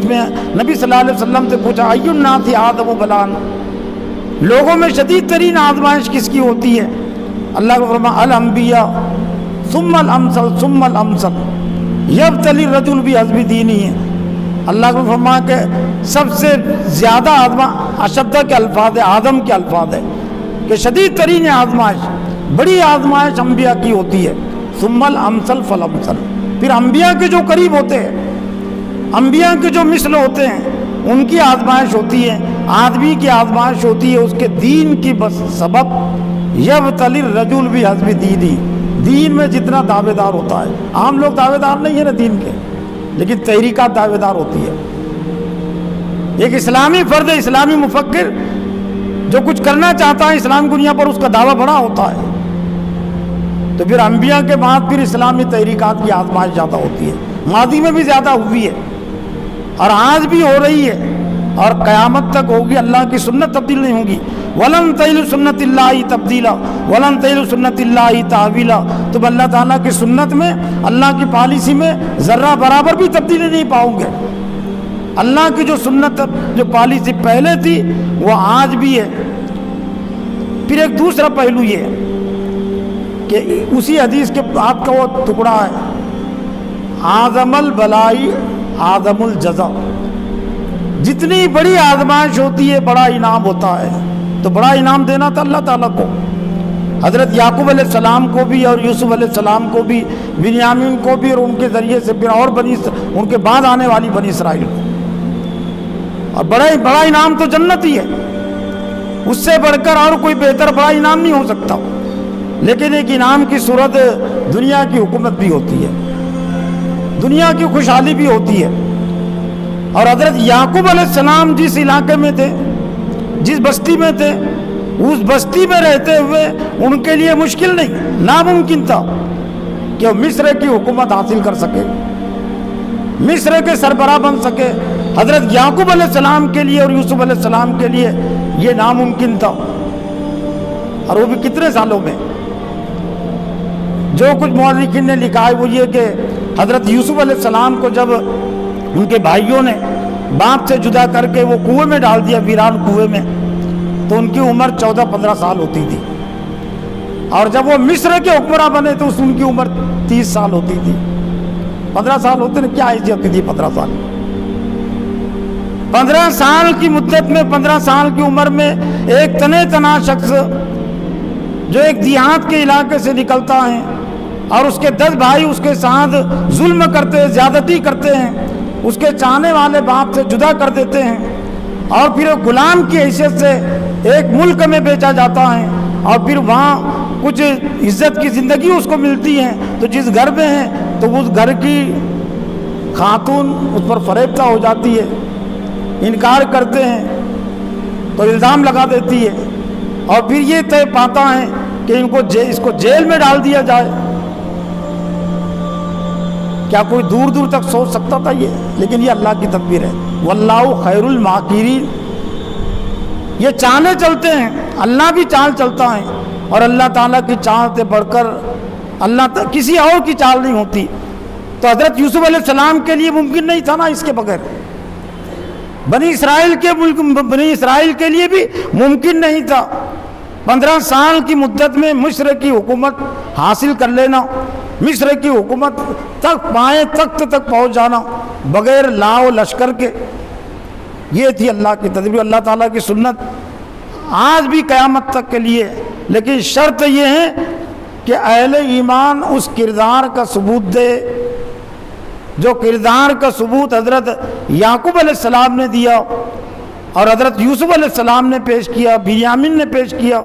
میں نبی صلی اللہ علیہ وسلم سے پوچھا ای الناس اعظم بلاء، لوگوں میں شدید ترین آزمائش کس کی ہوتی ہے؟ اللہ کو فرمایا الانبیاء ثم الامثل ثم الامثل یبتلی الرجل بحسب دینہ۔ اللہ کو فرمایا کہ سب سے زیادہ اشدہ کے الفاظ ہے، آدم کے الفاظ ہے کہ شدید ترین آزمائش، بڑی آزمائش انبیاء کی ہوتی ہے، ثم الامثل فالامثل، پھر انبیاء کے جو قریب ہوتے ہیں، انبیاء کے جو مثل ہوتے ہیں ان کی آزمائش ہوتی ہے، آدمی کی آزمائش ہوتی ہے اس کے دین کی بس سبب، یبتلی الرجل بحسب دینہ، دین میں جتنا دعوے دار ہوتا ہے، عام لوگ دعوے دار نہیں ہیں نا دین کے، لیکن تحریکات دعوے دار ہوتی ہے۔ ایک اسلامی فرد، اسلامی مفکر جو کچھ کرنا چاہتا ہے اسلام دنیا پر، اس کا دعویٰ بڑا ہوتا ہے، تو پھر انبیاء کے بعد پھر اسلامی تحریکات کی آزمائش زیادہ ہوتی ہے، ماضی میں بھی زیادہ ہوئی ہے اور آج بھی ہو رہی ہے اور قیامت تک ہوگی۔ اللہ کی سنت تبدیل نہیں ہوگی، وَلَن تَجِدَ لِسُنَّتِ اللَّهِ تَبْدِيلًا وَلَن تَجِدَ لِسُنَّتِ اللَّهِ تَحْوِيلًا۔ تم اللہ تعالیٰ کی سنت میں، اللہ کی پالیسی میں ذرہ برابر بھی تبدیلی نہیں پاؤ گے۔ اللہ کی جو سنت، جو پالیسی پہلے تھی وہ آج بھی ہے۔ پھر ایک دوسرا پہلو یہ ہے کہ اسی حدیث کے بعد کا وہ ٹکڑا ہے اعظم البلائی اعظم الجزا، جتنی بڑی آزمائش ہوتی ہے بڑا انعام ہوتا ہے، تو بڑا انعام دینا تھا اللہ تعالیٰ کو۔ حضرت یعقوب علیہ السلام کو بھی اور یوسف علیہ السلام کو بھی، بنیامین کو بھی، اور ان کے ذریعے سے پھر اور ان کے بعد آنے والی بنی اسرائیل کو، اور بڑا انعام تو جنت ہی ہے، اس سے بڑھ کر اور کوئی بہتر بڑا انعام نہیں ہو سکتا۔ لیکن ایک انعام کی صورت دنیا کی حکومت بھی ہوتی ہے، دنیا کی خوشحالی بھی ہوتی ہے۔ اور حضرت یعقوب علیہ السلام جس علاقے میں تھے، جس بستی میں تھے، اس بستی میں رہتے ہوئے ان کے لیے مشکل نہیں، ناممکن تھا کہ وہ مصر کی حکومت حاصل کر سکے، مصر کے سربراہ بن سکے۔ حضرت یعقوب علیہ السلام کے لیے اور یوسف علیہ السلام کے لیے یہ ناممکن تھا، اور وہ بھی کتنے سالوں میں۔ جو کچھ مورخین نے لکھا ہے وہ یہ کہ حضرت یوسف علیہ السلام کو جب ان کے بھائیوں نے باپ سے جدا کر کے وہ کنویں میں ڈال دیا، ویران کنویں میں، تو ان کی عمر 14-15 سال ہوتی تھی، اور جب وہ مصر کے حکمراں بنے تو ان کی عمر 30 سال ہوتی تھی۔ 15 سال ہوتے نا، کیا حیثیت ہوتی تھی 15 سال؟ 15 سال کی مدت میں، 15 سال کی عمر میں ایک تنے تنا شخص جو ایک دیہات کے علاقے سے نکلتا ہے اور اس کے 10 بھائی اس کے ساتھ ظلم کرتے ہیں، زیادتی کرتے ہیں، اس کے چاہنے والے باپ سے جدا کر دیتے ہیں، اور پھر غلام کی حیثیت سے ایک ملک میں بیچا جاتا ہے، اور پھر وہاں کچھ عزت کی زندگی اس کو ملتی ہے، تو جس گھر میں ہے تو اس گھر کی خاتون اس پر فریفتہ ہو جاتی ہے، انکار کرتے ہیں تو الزام لگا دیتی ہے، اور پھر یہ طے پاتا ہے کہ اس کو جیل میں ڈال دیا جائے۔ کیا کوئی دور دور تک سوچ سکتا تھا یہ؟ لیکن یہ اللہ کی تدبیر ہے، واللہ خیر الماکرین۔ یہ چالیں چلتے ہیں، اللہ بھی چال چلتا ہے، اور اللہ تعالیٰ کی چال سے بڑھ کر کسی اور کی چال نہیں ہوتی۔ تو حضرت یوسف علیہ السلام کے لیے ممکن نہیں تھا نا اس کے بغیر، بنی اسرائیل کے لیے بھی ممکن نہیں تھا 15 سال کی مدت میں مصر کی حکومت حاصل کر لینا، مصر کی حکومت تک پائے تخت تک پہنچ جانا بغیر لاؤ لشکر کے۔ یہ تھی اللہ کی تدبیر، اللہ تعالیٰ کی سنت آج بھی قیامت تک کے لیے۔ لیکن شرط یہ ہے کہ اہل ایمان اس کردار کا ثبوت دے جو کردار کا ثبوت حضرت یعقوب علیہ السلام نے دیا اور حضرت یوسف علیہ السلام نے پیش کیا، بنیامین نے پیش کیا۔